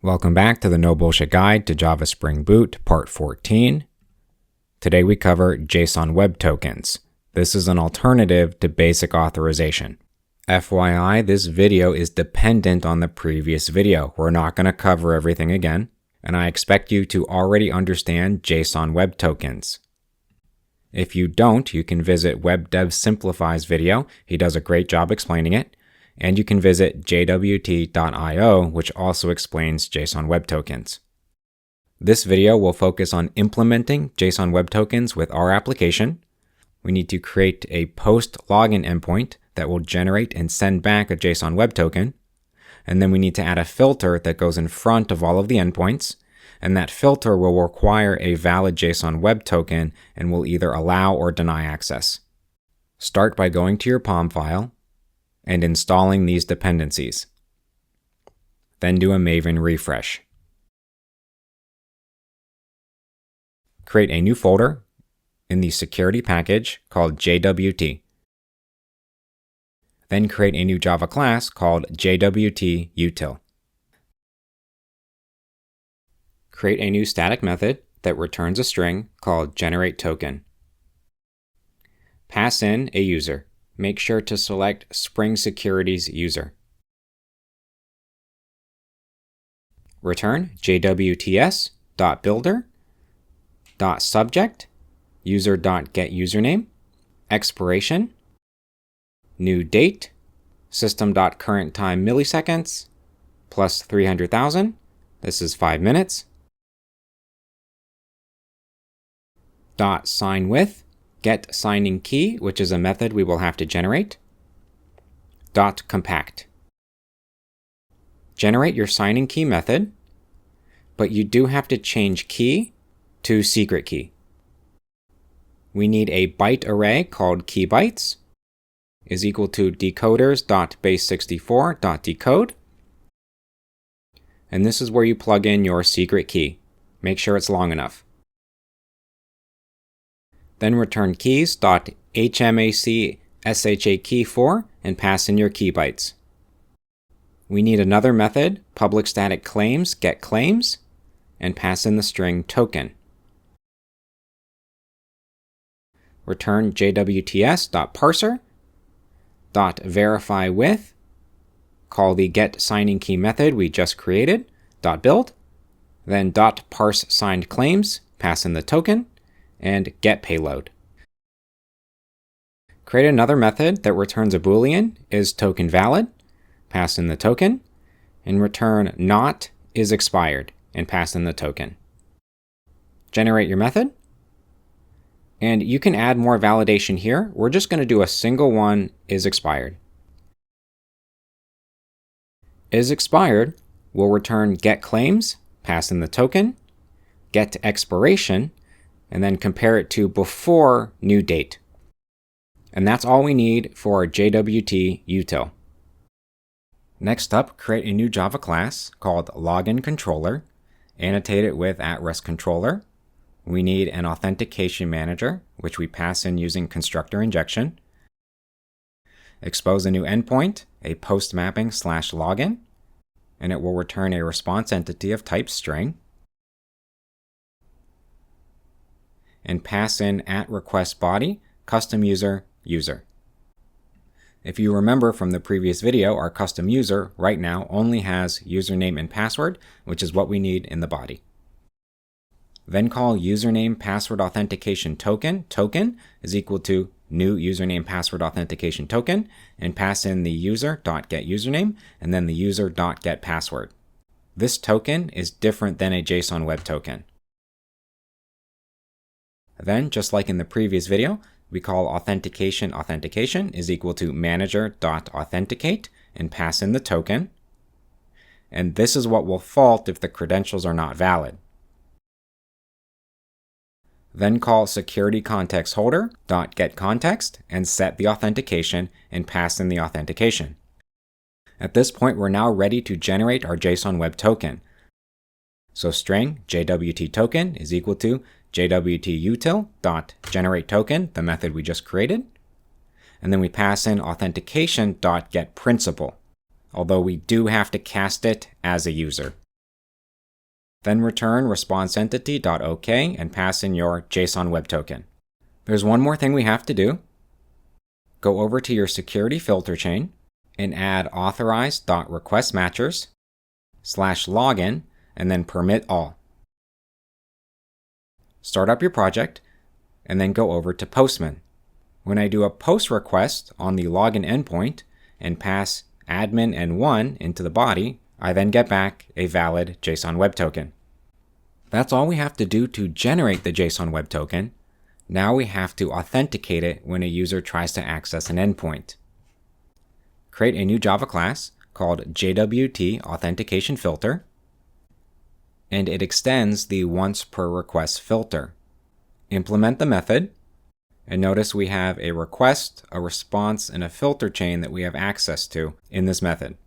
Welcome back to the No Bullshit Guide to Java Spring Boot, Part 14. Today we cover JSON Web Tokens. This is an alternative to basic authorization. FYI, this video is dependent on the previous video. We're not going to cover everything again, and I expect you to already understand JSON Web Tokens. If you don't, you can visit Dev Simplified's video. He does a great job explaining it. And you can visit JWT.io, which also explains JSON Web Tokens. This video will focus on implementing JSON Web Tokens with our application. We need to create a post-login endpoint that will generate and send back a JSON Web Token. And then we need to add a filter that goes in front of all of the endpoints. And that filter will require a valid JSON Web Token and will either allow or deny access. Start by going to your POM file and installing these dependencies. Then do a Maven refresh. Create a new folder in the security package called JWT. Then create a new Java class called JWT Util. Create a new static method that returns a string called Generate Token. Pass in a user. Make sure to select Spring Securities User. Return JWTs.builder.subject user.getUsername, expiration, new date, system.currentTime milliseconds, plus 300,000, this is 5 minutes, .sign with, get signing key, which is a method we will have to generate, .compact. Generate your signing key method, but you do have to change key to secret key. We need a byte array called keybytes is equal to decoders.base64.decode. And this is where you plug in your secret key. Make sure it's long enough. Then return keys.hmac_sha_key4 and pass in your key bytes. We need another method, public static claims get claims, and pass in the string token. Return jwts.parser.verify with, call the get signing key method we just created, .build, then .parse signed claims, pass in the token, and get payload. Create another method that returns a boolean is token valid, pass in the token, and return not is expired and pass in the token. Generate your method, and you can add more validation here. We're just going to do a single one is expired. Is expired will return get claims, pass in the token, get expiration, and then compare it to before new date. And that's all we need for JWT Util. Next up, create a new Java class called Login Controller, annotate it with @rest controller. We need an authentication manager, which we pass in using constructor injection. Expose a new endpoint, a post mapping /login, and it will return a response entity of type string. And pass in @requestBody, custom user, user. If you remember from the previous video, our custom user right now only has username and password, which is what we need in the body. Then call username password authentication token is equal to new username password authentication token, and pass in the user.getUsername and then the user.getPassword. This token is different than a JSON Web Token. Then, just like in the previous video, we call authentication is equal to manager.authenticate and pass in the token. And this is what will fault if the credentials are not valid. Then call security context holder.getContext and set the authentication and pass in the authentication. At this point, we're now ready to generate our JSON Web Token. So string JWT token is equal to JWT Util.generate token, the method we just created. And then we pass in authentication.getPrincipal, although we do have to cast it as a user. Then return responseentity.ok and pass in your JSON Web Token. There's one more thing we have to do. Go over to your security filter chain and add authorize.requestmatchers/login and then permit all. Start up your project and then go over to Postman. When I do a post request on the login endpoint and pass admin and 1 into the body, I then get back a valid JSON Web Token. That's all we have to do to generate the JSON Web Token. Now we have to authenticate it when a user tries to access an endpoint. Create a new Java class called JWT Authentication Filter, and it extends the once per request filter. Implement the method, and notice we have a request, a response, and a filter chain that we have access to in this method.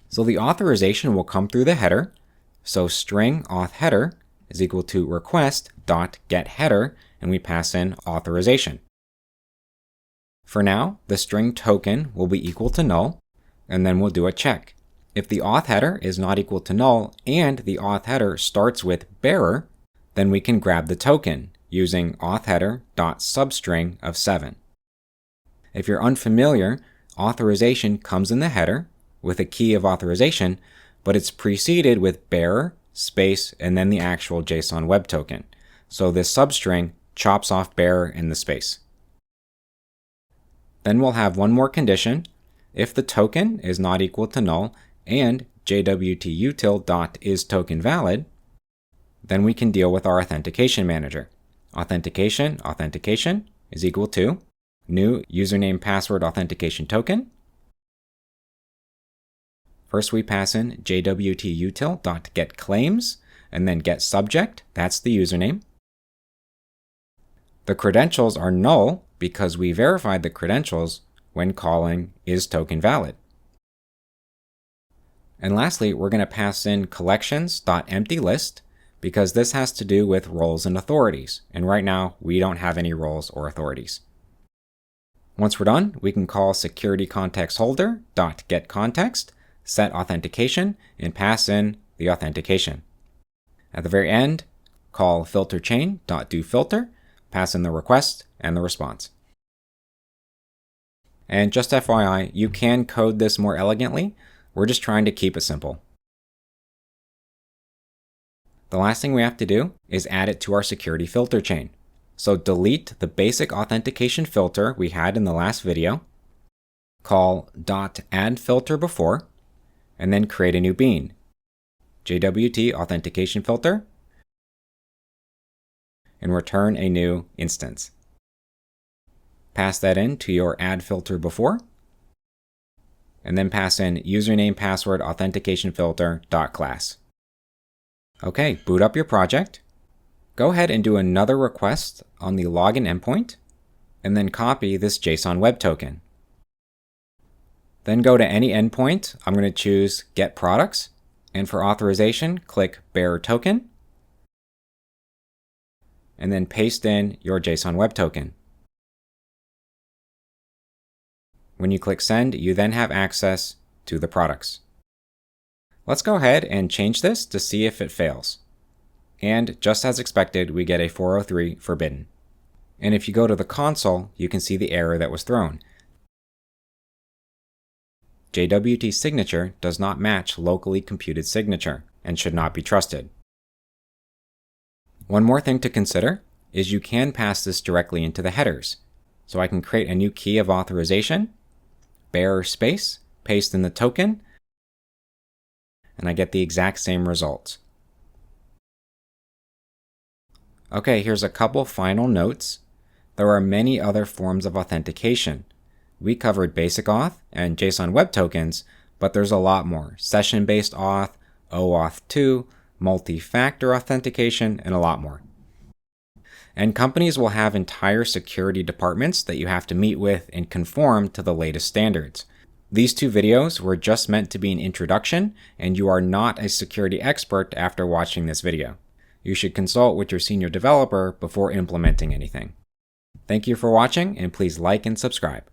So the authorization will come through the header, so string auth header is equal to request.getHeader, and we pass in authorization. For now, the string token will be equal to null, and then we'll do a check. If the auth header is not equal to null and the auth header starts with bearer, then we can grab the token using authHeader.substring of 7. If you're unfamiliar, authorization comes in the header with a key of authorization, but it's preceded with bearer, space, and then the actual JSON Web Token. So this substring chops off bearer in the space. Then we'll have one more condition. If the token is not equal to null and JWT Util.isTokenValid, then we can deal with our authentication manager. Authentication is equal to new username password authentication token. First we pass in JWT Util.getClaims and then getSubject, that's the username. The credentials are null because we verified the credentials when calling isTokenValid. And lastly, we're going to pass in collections.emptyList because this has to do with roles and authorities. And right now, we don't have any roles or authorities. Once we're done, we can call securityContextHolder.getContext, set authentication, and pass in the authentication. At the very end, call filterchain.doFilter, pass in the request and the response. And just FYI, you can code this more elegantly. We're just trying to keep it simple. The last thing we have to do is add it to our security filter chain. So delete the basic authentication filter we had in the last video, call .addFilterBefore, and then create a new bean, JWT Authentication Filter, and return a new instance. Pass that in to your addFilterBefore, and then pass in username password authentication filter.class. Okay, boot up your project. Go ahead and do another request on the login endpoint, and then copy this JSON Web Token. Then go to any endpoint. I'm going to choose Get Products, and for authorization, click Bearer Token, and then paste in your JSON Web Token. When you click Send, you then have access to the products. Let's go ahead and change this to see if it fails. And just as expected, we get a 403 forbidden. And if you go to the console, you can see the error that was thrown. JWT signature does not match locally computed signature and should not be trusted. One more thing to consider is you can pass this directly into the headers. So I can create a new key of authorization, bearer space, paste in the token, and I get the exact same results. Okay, here's a couple final notes. There are many other forms of authentication. We covered basic auth and JSON Web Tokens, but there's a lot more. Session-based auth, OAuth 2, multi-factor authentication, and a lot more. And companies will have entire security departments that you have to meet with and conform to the latest standards. These two videos were just meant to be an introduction, and you are not a security expert after watching this video. You should consult with your senior developer before implementing anything. Thank you for watching, and please like and subscribe.